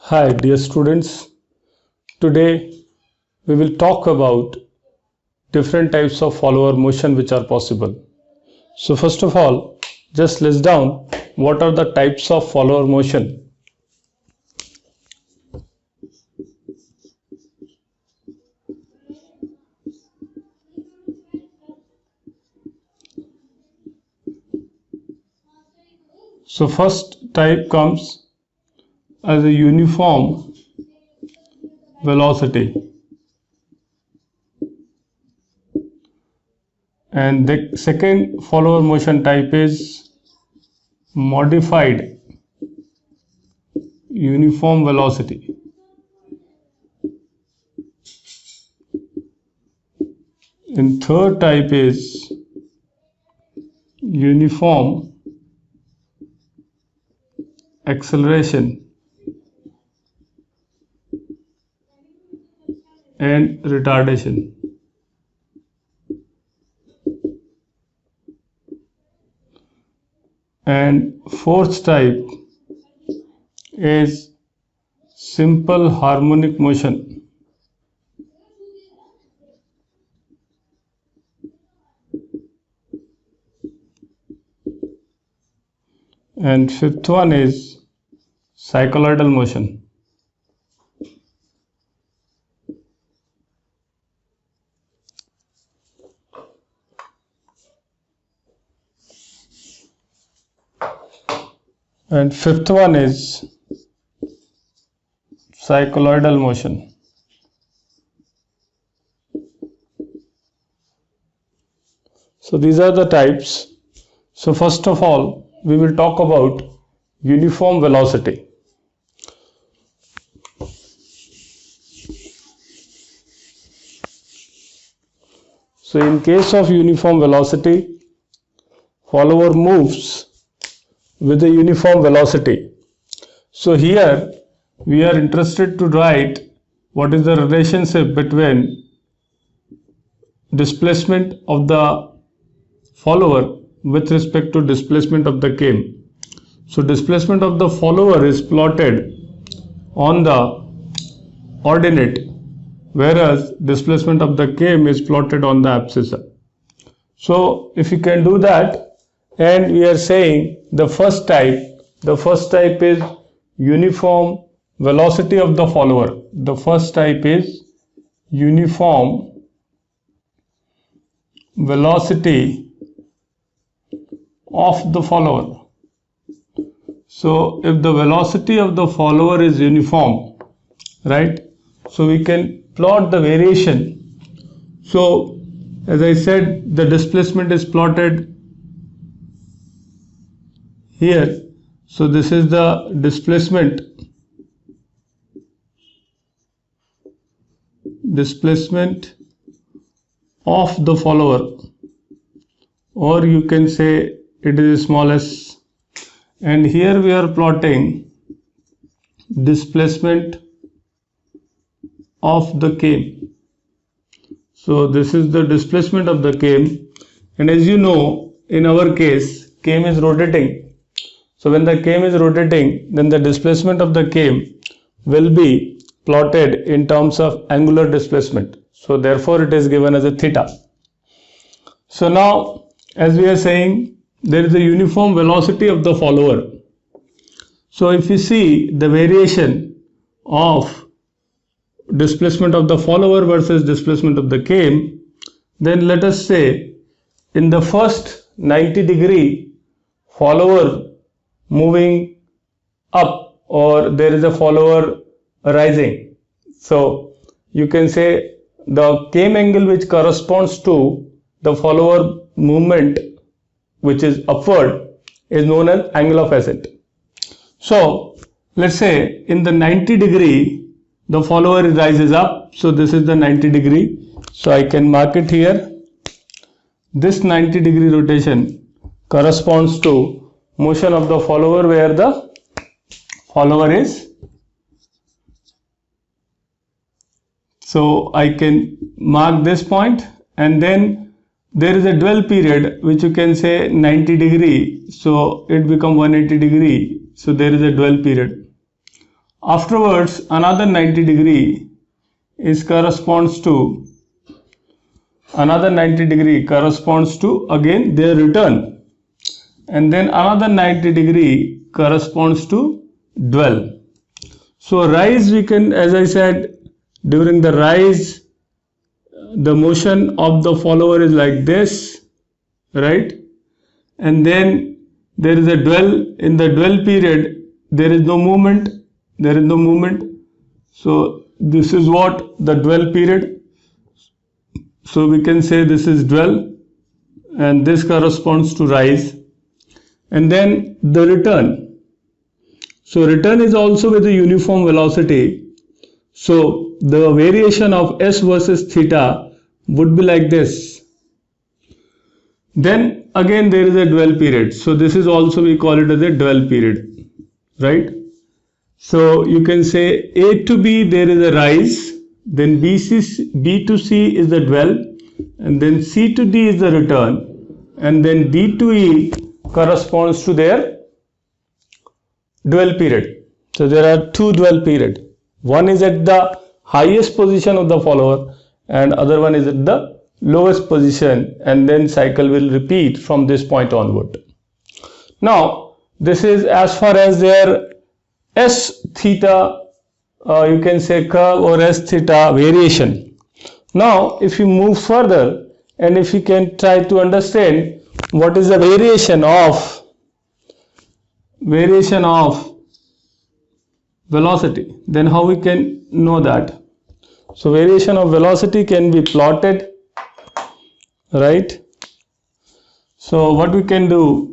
Hi dear students, today we will talk about different types of follower motion which are possible. So first of all, just list down what are the types of follower motion. So first type comes as a uniform velocity. And the second follower motion type is modified uniform velocity. And third type is uniform acceleration and retardation. And fourth type is simple harmonic motion. And fifth one is cycloidal motion. And fifth one is cycloidal motion. So these are the types. So first of all, we will talk about uniform velocity. So in case of uniform velocity, follower moves with a uniform velocity. So here we are interested to write what is the relationship between displacement of the follower with respect to displacement of the came. So displacement of the follower is plotted on the ordinate, whereas displacement of the came is plotted on the abscissa. So if you can do that, and we are saying the first type is uniform velocity of the follower. The first type is uniform velocity of the follower. So if the velocity of the follower is uniform, right, so we can plot the variation. So as I said, the displacement is plotted here. So this is the displacement of the follower, or you can say it is small s, and here we are plotting displacement of the came. So this is the displacement of the came, and as you know, in our case came is rotating. So when the came is rotating, then the displacement of the came will be plotted in terms of angular displacement. So therefore it is given as a theta. So now as we are saying, there is a uniform velocity of the follower. So if you see the variation of displacement of the follower versus displacement of the came, then let us say in the first 90-degree follower moving up, or there is a follower rising. So you can say the came angle which corresponds to the follower movement which is upward is known as angle of ascent. So let's say in the 90-degree the follower rises up. So this is the 90-degree. So I can mark it here. This 90-degree rotation corresponds to motion of the follower where the follower is. So I can mark this point, and then there is a dwell period which you can say 90-degree. So it become 180-degree. So there is a dwell period. afterwards another 90 degree is corresponds to again their return, and then another 90 degree corresponds to dwell. So rise, we can, as I said, during the rise the motion of the follower is like this, right? And then there is a dwell. In the dwell period there is no movement, so this is what the dwell period. So we can say this is dwell and this corresponds to rise. And then the return. So return is also with a uniform velocity. So the variation of s versus theta would be like this. Then again there is a dwell period. So this is also, we call it as a dwell period, right? So you can say A to B there is a rise, then B to C is the dwell, and then C to D is the return, and then D to E corresponds to their dwell period. So there are two dwell periods. One is at the highest position of the follower and other one is at the lowest position, and then cycle will repeat from this point onward. Now this is as far as their S theta, you can say curve or S theta variation. Now if you move further and if you can try to understand what is the variation of velocity, then how we can know that? So variation of velocity can be plotted, right? So what we can do,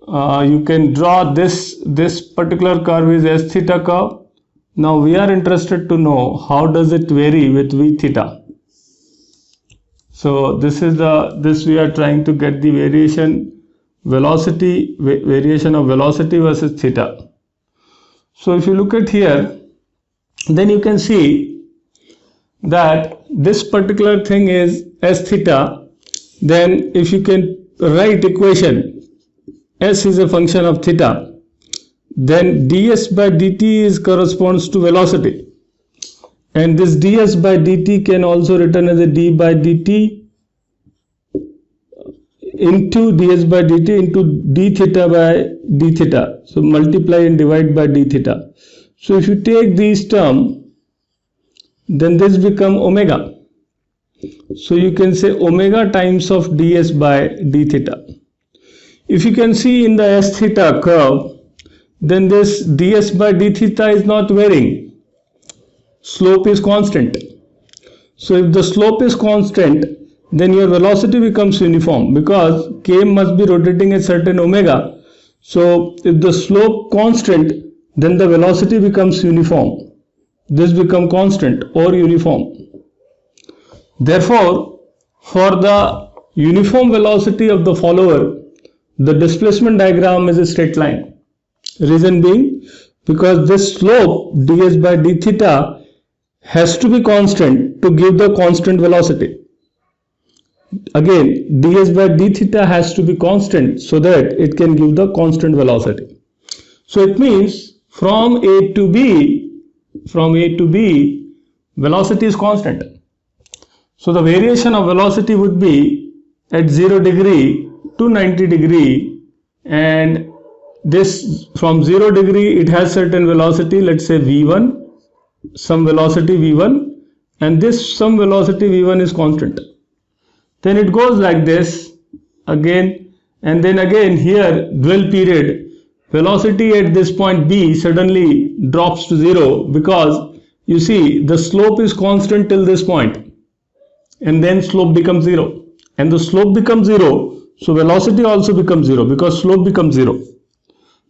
you can draw this particular curve is S theta curve. Now we are interested to know how does it vary with V theta. So this is this we are trying to get the variation of velocity versus theta. So if you look at here, then you can see that this particular thing is S theta. Then if you can write equation, S is a function of theta, then ds by dt corresponds to velocity, and this ds by dt can also written as a d by dt into ds by dt into d theta by d theta. So multiply and divide by d theta. So if you take these terms, then this become omega. So you can say omega times of ds by d theta. If you can see in the S theta curve, then this ds by d theta is not varying. Slope is constant. So if the slope is constant, then your velocity becomes uniform because Km must be rotating at certain omega. So if the slope constant, then the velocity becomes uniform. This becomes constant or uniform. Therefore, for the uniform velocity of the follower, the displacement diagram is a straight line. Reason being, because this slope ds by d theta has to be constant to give the constant velocity. Again, ds by d theta has to be constant so that it can give the constant velocity. So it means from A to B, velocity is constant. So the variation of velocity would be at 0 degree to 90 degree, and this from 0 degree it has certain velocity, let's say v1, some velocity v1, and this some velocity v1 is constant. Then it goes like this again, and then again here dwell period, velocity at this point B suddenly drops to 0 because you see the slope is constant till this point, and then slope becomes 0, and the slope becomes 0, so velocity also becomes 0 because slope becomes 0.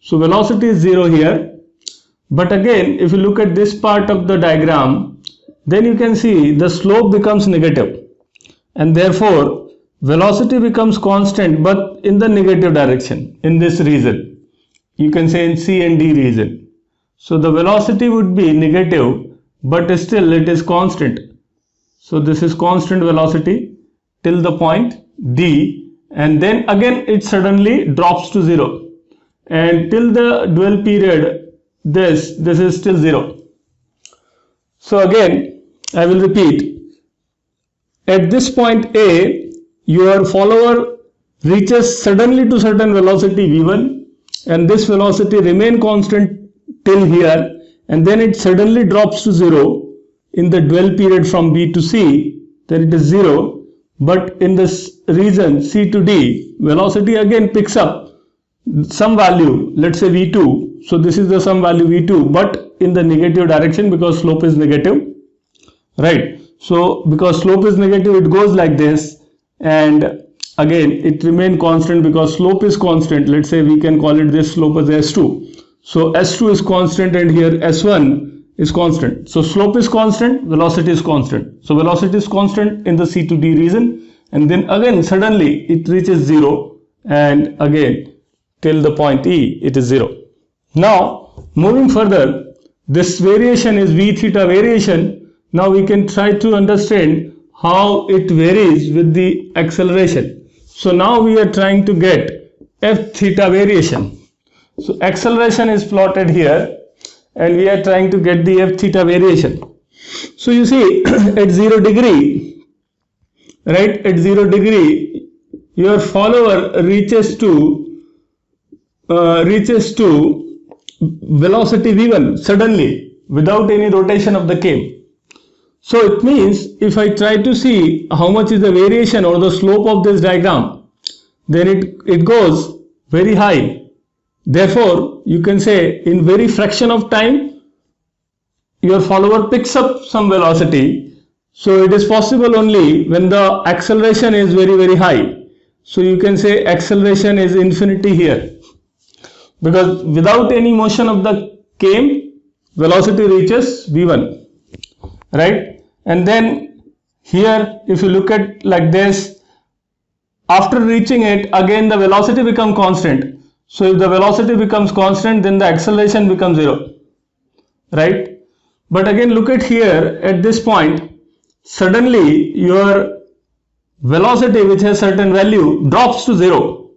So velocity is 0 here, but again if you look at this part of the diagram, then you can see the slope becomes negative, and therefore velocity becomes constant but in the negative direction in this region. You can say in C and D region. So the velocity would be negative, but still it is constant. So this is constant velocity till the point D, and then again it suddenly drops to 0, and till the dwell period this is still 0. So again, I will repeat. At this point A, your follower reaches suddenly to certain velocity v1, and this velocity remain constant till here, and then it suddenly drops to 0 in the dwell period from B to C, then it is 0. But in this region C to D, velocity again picks up some value, let's say v2. So this is the some value v2, but in the negative direction because slope is negative, right? So because slope is negative, it goes like this, and again it remain constant because slope is constant. Let's say we can call it this slope as S2. So S2 is constant and here S1 is constant. So slope is constant, velocity is constant. So velocity is constant in the C to D region, and then again suddenly it reaches 0, and again till the point E it is 0. Now moving further, this variation is v theta variation. Now we can try to understand how it varies with the acceleration. So now we are trying to get f theta variation. So acceleration is plotted here, and we are trying to get the f theta variation. So you see at 0 degree, right, at 0 degree your follower reaches to velocity v1 suddenly without any rotation of the cam. So it means if I try to see how much is the variation or the slope of this diagram, then it goes very high. Therefore, you can say in very fraction of time, your follower picks up some velocity. So it is possible only when the acceleration is very, very high. So you can say acceleration is infinity here. Because without any motion of the cam, velocity reaches v1, right? And then here if you look at like this, after reaching it, again the velocity becomes constant. So if the velocity becomes constant, then the acceleration becomes 0, right? But again look at here at this point, suddenly your velocity which has certain value drops to 0.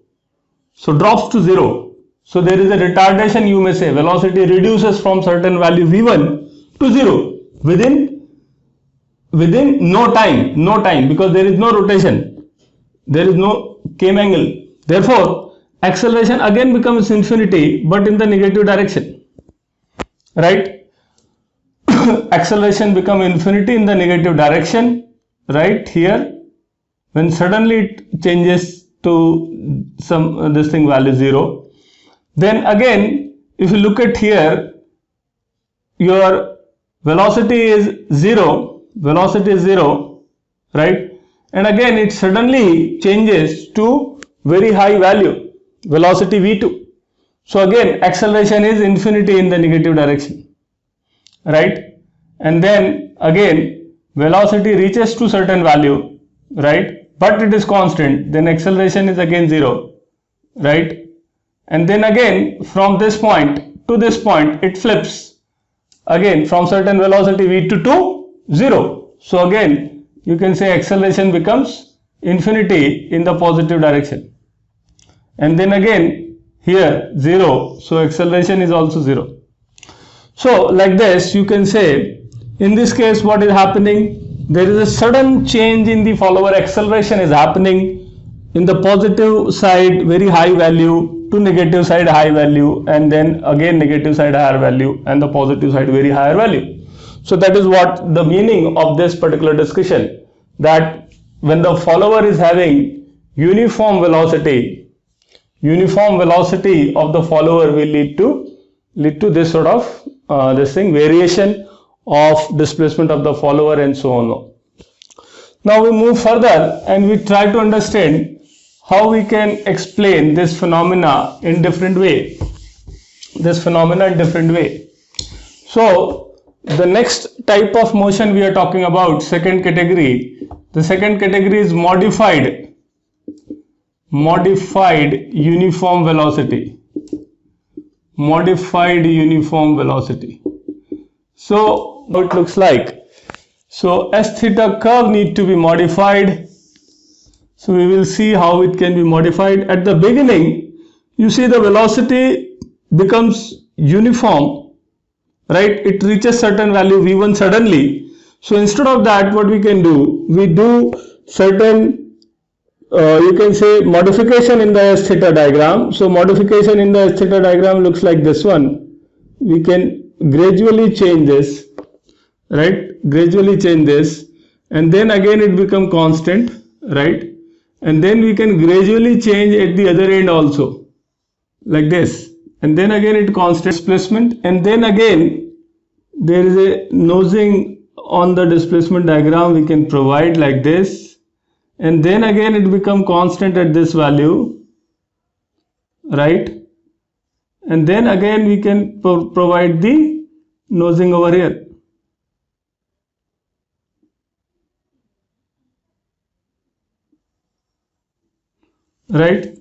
So drops to 0. So there is a retardation, you may say. Velocity reduces from certain value v1 to 0 within no time because there is no rotation, there is no cam angle. Therefore acceleration again becomes infinity but in the negative direction, right? Acceleration becomes infinity in the negative direction, right, here when suddenly it changes to some this thing value 0. Then again if you look at here, your velocity is 0, right, and again it suddenly changes to very high value, velocity v2. So again acceleration is infinity in the negative direction, right? And then again velocity reaches to certain value, right, but it is constant, then acceleration is again 0, right? And then again from this point to this point it flips again from certain velocity v2 to 0. So again you can say acceleration becomes infinity in the positive direction, and then again here 0, so acceleration is also 0. So like this you can say in this case what is happening, there is a sudden change in the follower acceleration is happening. In the positive side very high value to negative side high value, and then again negative side higher value, and the positive side very higher value. So that is what the meaning of this particular discussion, that when the follower is having uniform velocity of the follower will lead to this sort of variation of displacement of the follower and so on. Now we move further and we try to understand how we can explain this phenomena in different way. So the next type of motion we are talking about, second category. The second category is modified uniform velocity. So what it looks like. So S theta curve need to be modified. So we will see how it can be modified. At the beginning, you see the velocity becomes uniform right? It reaches certain value v1 suddenly. So instead of that, what we can do, we do certain, you can say modification in the S theta diagram. So modification in the S theta diagram looks like this one. We can gradually change this, right? Gradually change this, and then again it become constant, right? And then we can gradually change at the other end also, like this, and then again it constant displacement, and then again there is a nosing on the displacement diagram we can provide like this, and then again it become constant at this value, right? And then again we can provide the nosing over here. Right?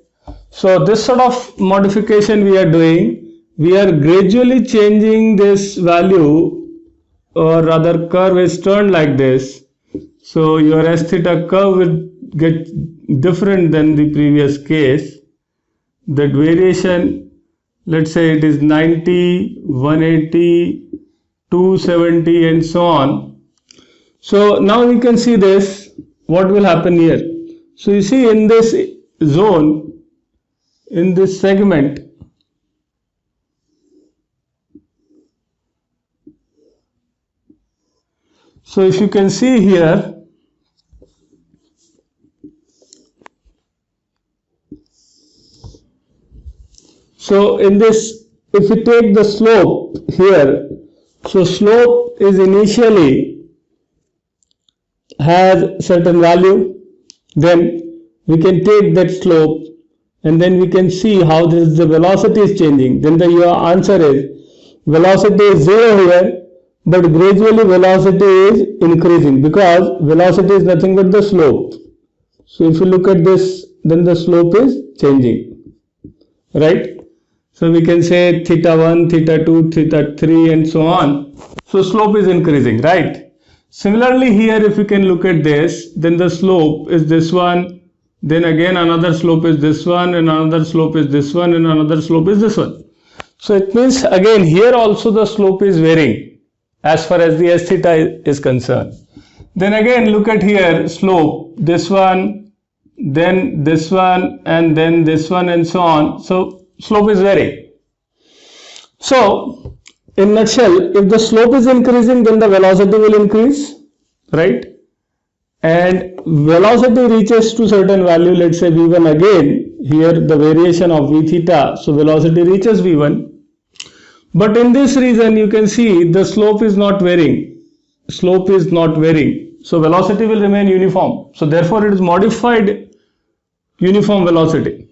So this sort of modification we are doing, we are gradually changing this value, or rather curve is turned like this. So your S theta curve will get different than the previous case. That variation, let's say it is 90, 180, 270 and so on. So now we can see this, what will happen here. So you see in this zone, in this segment, so if you can see here, so in this, if you take the slope here, so slope is initially has certain value, then we can take that slope and then we can see how this the velocity is changing. Then your answer is velocity is 0 here, but gradually velocity is increasing because velocity is nothing but the slope. So if you look at this, then the slope is changing, right? So we can say theta 1, theta 2, theta 3 and so on. So slope is increasing, right? Similarly here, if we can look at this, then the slope is this one, then again another slope is this one, and another slope is this one, and another slope is this one. So it means again here also the slope is varying as far as the S theta is concerned. Then again look at here, slope, this one, then this one, and then this one and so on. So slope is varying. So in nutshell, if the slope is increasing, then the velocity will increase, right? And velocity reaches to certain value, let's say v1 again, here the variation of v theta, so velocity reaches v1. But in this region you can see the slope is not varying, slope is not varying, so velocity will remain uniform. So therefore it is modified uniform velocity.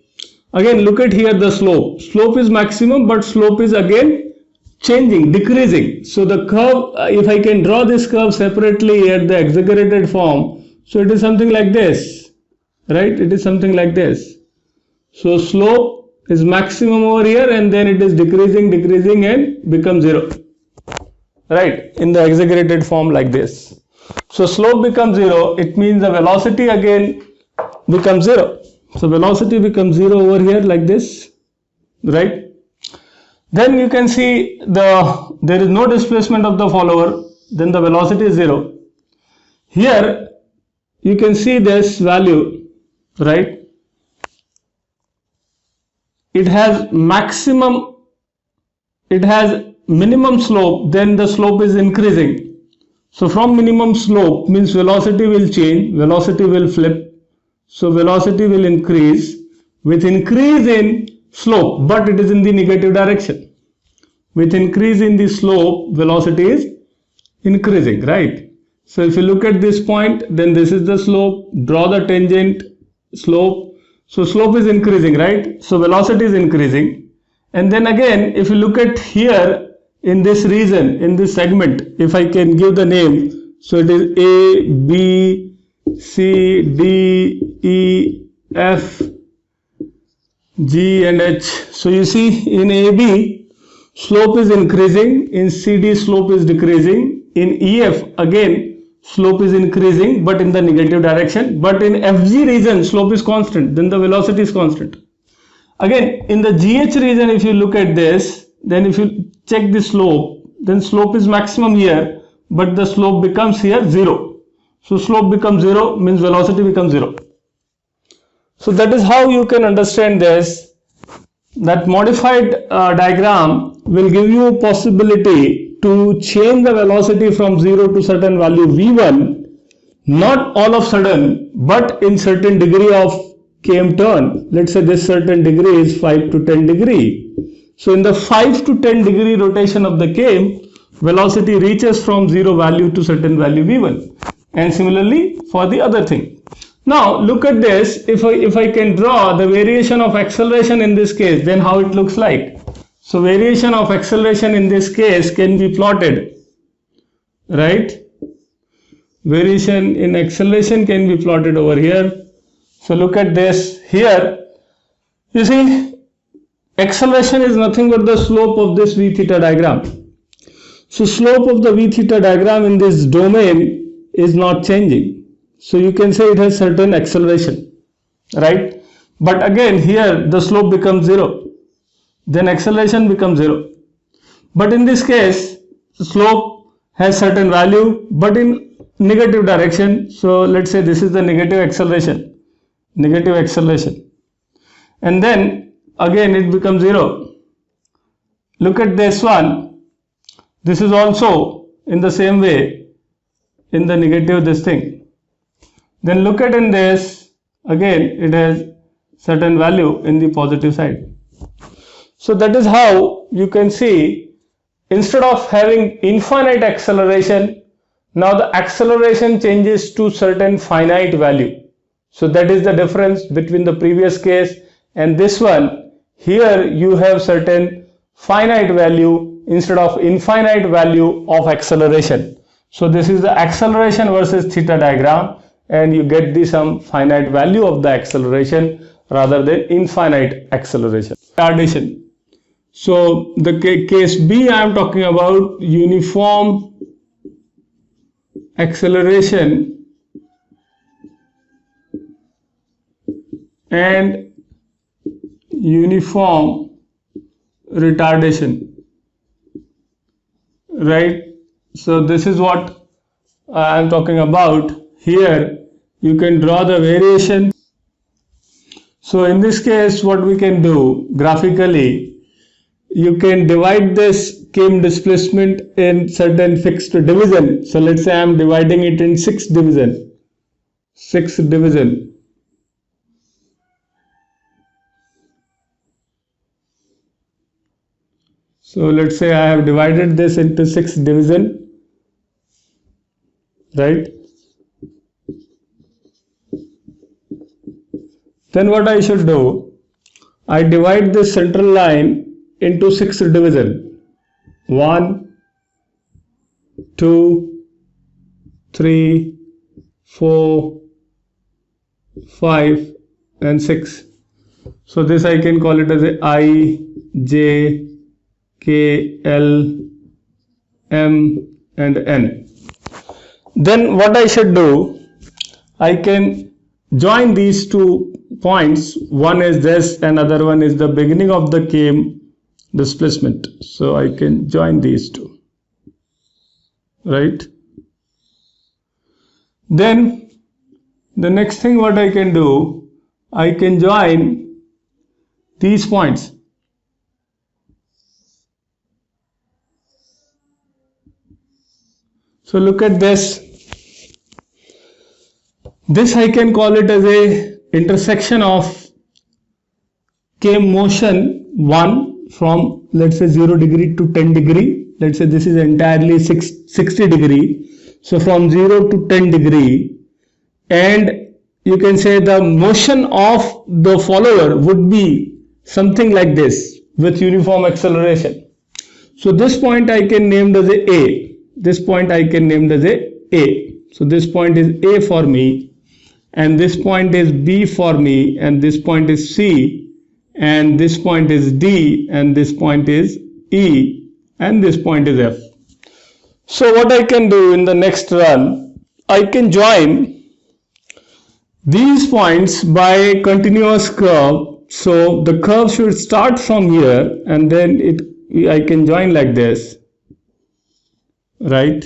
Again look at here the slope, slope is maximum but slope is again changing, decreasing. So the curve, if I can draw this curve separately at the exaggerated form, so it is something like this, right? It is something like this. So slope is maximum over here and then it is decreasing and becomes 0, right? In the exaggerated form like this. So slope becomes 0, it means the velocity again becomes 0. So velocity becomes 0 over here like this, right? Then you can see there is no displacement of the follower, then the velocity is 0. Here you can see this value, right? It has maximum, it has minimum slope, then the slope is increasing. So from minimum slope means velocity will change, velocity will flip, so velocity will increase with increase in slope, but it is in the negative direction. With increase in the slope, velocity is increasing, right? So if you look at this point, then this is the slope, draw the tangent slope. So slope is increasing, right? So velocity is increasing. And then again, if you look at here in this region, in this segment, if I can give the name, so it is A, B, C, D, E, F, G and H. So you see in AB, slope is increasing, in CD slope is decreasing, in EF again slope is increasing but in the negative direction, but in FG region slope is constant, then the velocity is constant. Again in the GH region, if you look at this, then if you check the slope, then slope is maximum here, but the slope becomes here 0. So slope becomes 0 means velocity becomes 0. So that is how you can understand this, that modified diagram will give you a possibility to change the velocity from 0 to certain value v1, not all of sudden, but in certain degree of km turn. Let's say this certain degree is 5 to 10 degree. So in the 5 to 10 degree rotation of the km, velocity reaches from 0 value to certain value v1, and similarly for the other thing. Now look at this. If I can draw the variation of acceleration in this case, then how it looks like. So variation of acceleration in this case can be plotted, right? Variation in acceleration can be plotted over here. So look at this here. You see, acceleration is nothing but the slope of this v theta diagram. So slope of the v theta diagram in this domain is not changing. So you can say it has certain acceleration, right? But again here the slope becomes 0. Then acceleration becomes 0. But in this case, the slope has certain value, but in negative direction. So let's say this is the negative acceleration. And then again it becomes 0. Look at this one. This is also in the same way in the negative this thing. Then look at in this, again it has certain value in the positive side. So that is how you can see, instead of having infinite acceleration, now the acceleration changes to certain finite value. So that is the difference between the previous case and this one. Here you have certain finite value instead of infinite value of acceleration. So this is the acceleration versus theta diagram, and you get the some finite value of the acceleration rather than infinite acceleration. Retardation. So the case B, I am talking about uniform acceleration and uniform retardation, right? So this is what I am talking about. Here you can draw the variation. So in this case, what we can do graphically, you can divide this km displacement in certain fixed division. So let's say I am dividing it in 6 division. So let's say I have divided this into 6 division, right? Then what I should do, I divide this central line into 6 division. 1, 2, 3, 4, 5 and 6. So this I can call it as a I, J, K, L, M and N. Then what I should do, I can join these 2 points. One is this, another one is the beginning of the km displacement. So I can join these 2, right? Then the next thing what I can do, I can join these points. So look at this. This I can call it as a intersection of km motion 1 from, let's say, 0 degree to 10 degree. Let's say this is entirely 60 degree. So from 0 to 10 degree, and you can say the motion of the follower would be something like this with uniform acceleration. So this point I can name as A. This point I can name as A. So this point is A for me, and this point is B for me, and this point is C, and this point is D, and this point is E, and this point is F. So what I can do in the next run, I can join these points by continuous curve. So the curve should start from here, and then I can join like this. right?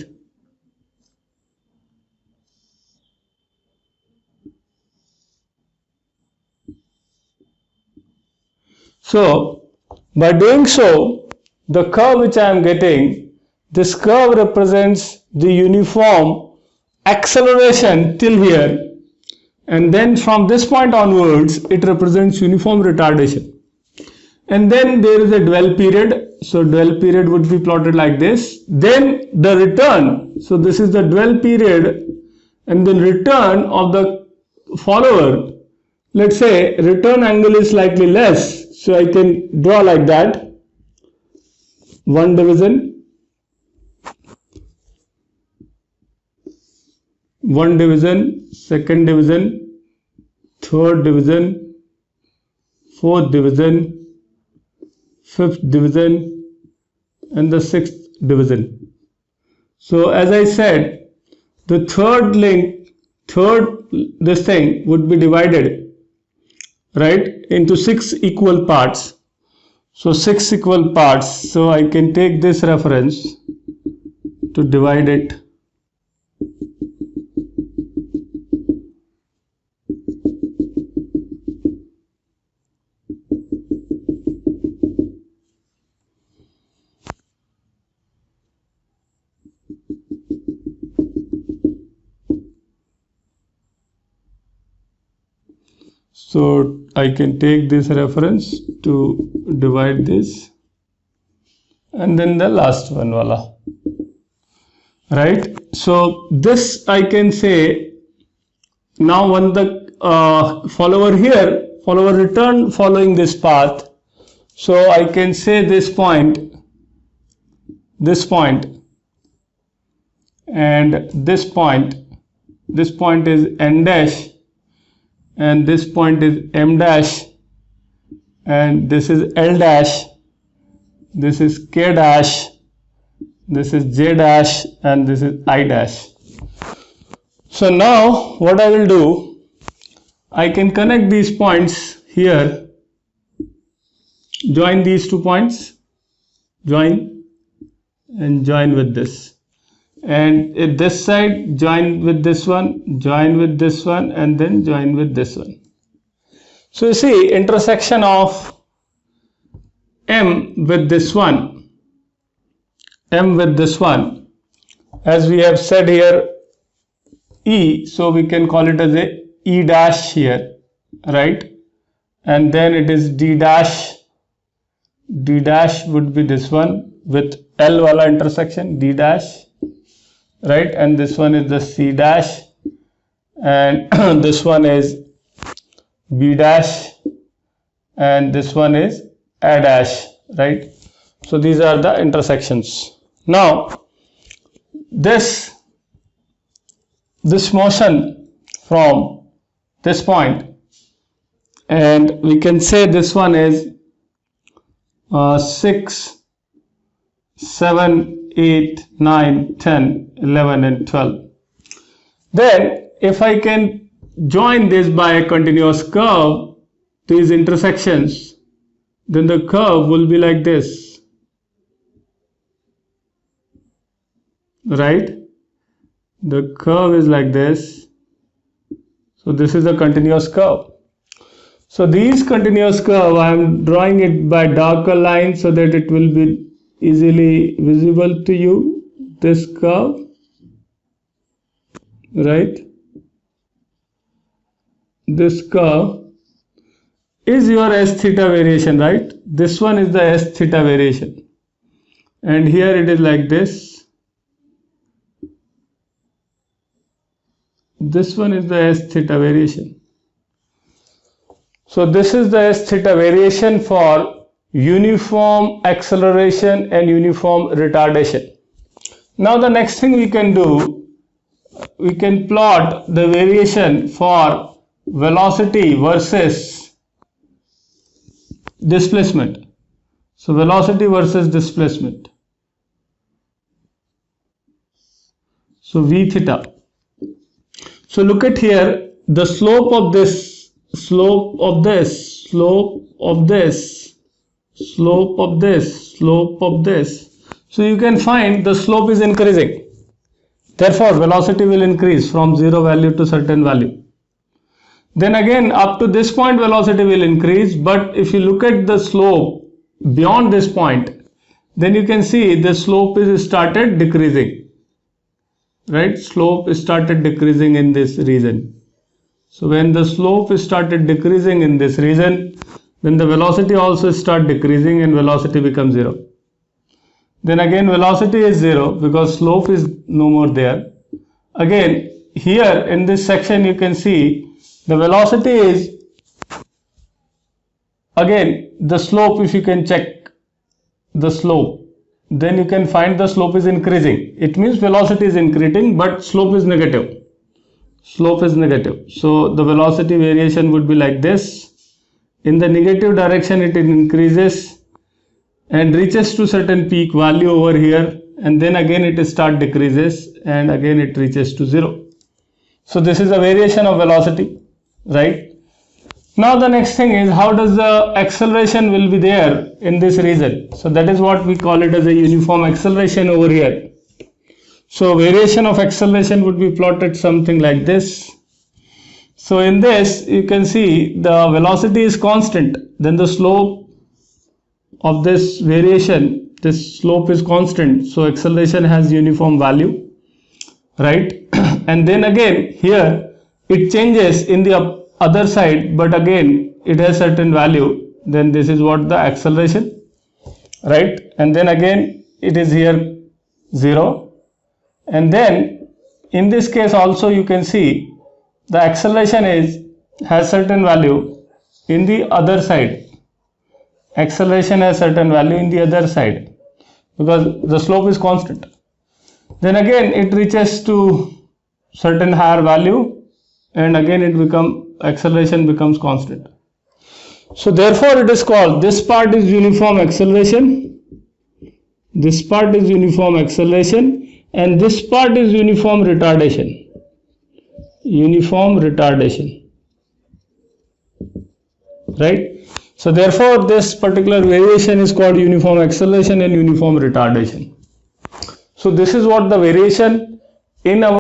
So by doing so, the curve which I am getting, this curve represents the uniform acceleration till here, and then from this point onwards it represents uniform retardation. And then there is a dwell period, so dwell period would be plotted like this. Then the return, so this is the dwell period, and the return of the follower, let's say return angle is slightly less, so I can draw like that: one division, second division, third division, fourth division, fifth division, and the sixth division. So as I said, the this thing would be divided, right, into 6 equal parts. So 6 equal parts, so I can take this reference to divide it. So I can take this reference to divide this, and then the last one, voila, right? So this I can say, now when the follower return following this path, so I can say this point, and this point is n dash, and this point is m dash, and this is l dash, this is k dash, this is j dash, and this is I dash. So now what I will do, I can connect these points here, join these 2 points, join with this, and at this side join with this one, join with this one, and then join with this one. So you see, intersection of M with this one, as we have said here E, so we can call it as a E dash here, right? And then it is D dash would be this one with L wala intersection, D dash, right? And this one is the C dash, and this one is B dash, and this one is A dash, right? So these are the intersections. Now this motion from this point, and we can say this one is 6, 7, 8, 9, 10, 11, and 12. Then if I can join this by a continuous curve, these intersections, then the curve will be like this, right? The curve is like this. So this is a continuous curve. So these continuous curve, I am drawing it by darker line so that it will be easily visible to you, this curve, right? This curve is your S theta variation, right? This one is the S theta variation, and here it is like this. This one is the S theta variation. So this is the S theta variation for uniform acceleration and uniform retardation. Now the next thing we can do, we can plot the variation for velocity versus displacement. So velocity versus displacement. So V theta. So look at here, the slope of this, slope of this, slope of this, slope of this, slope of this. So you can find the slope is increasing. Therefore, velocity will increase from 0 value to certain value. Then again, up to this point, velocity will increase. But if you look at the slope beyond this point, then you can see the slope is started decreasing. Right? Slope is started decreasing in this region. So when the slope is started decreasing in this region, then the velocity also start decreasing and velocity becomes 0. Then again velocity is 0 because slope is no more there. Again here in this section you can see the velocity is, again the slope, if you can check the slope, then you can find the slope is increasing. It means velocity is increasing but slope is negative. Slope is negative. So the velocity variation would be like this. In the negative direction it increases and reaches to certain peak value over here, and then again it start decreases and again it reaches to 0. So this is a variation of velocity, right? Now the next thing is, how does the acceleration will be there in this region? So that is what we call it as a uniform acceleration over here. So variation of acceleration would be plotted something like this. So in this you can see the velocity is constant, then the slope of this variation, this slope is constant, so acceleration has uniform value, right? And then again here it changes in the other side, but again it has certain value, then this is what the acceleration, right? And then again it is here 0, and then in this case also you can see the acceleration has certain value in the other side. Acceleration has certain value in the other side because the slope is constant. Then again it reaches to certain higher value and again acceleration becomes constant. So therefore it is called, this part is uniform acceleration, this part is uniform acceleration, and this part is uniform retardation. Uniform retardation, right? So therefore this particular variation is called uniform acceleration and uniform retardation. So this is what the variation in our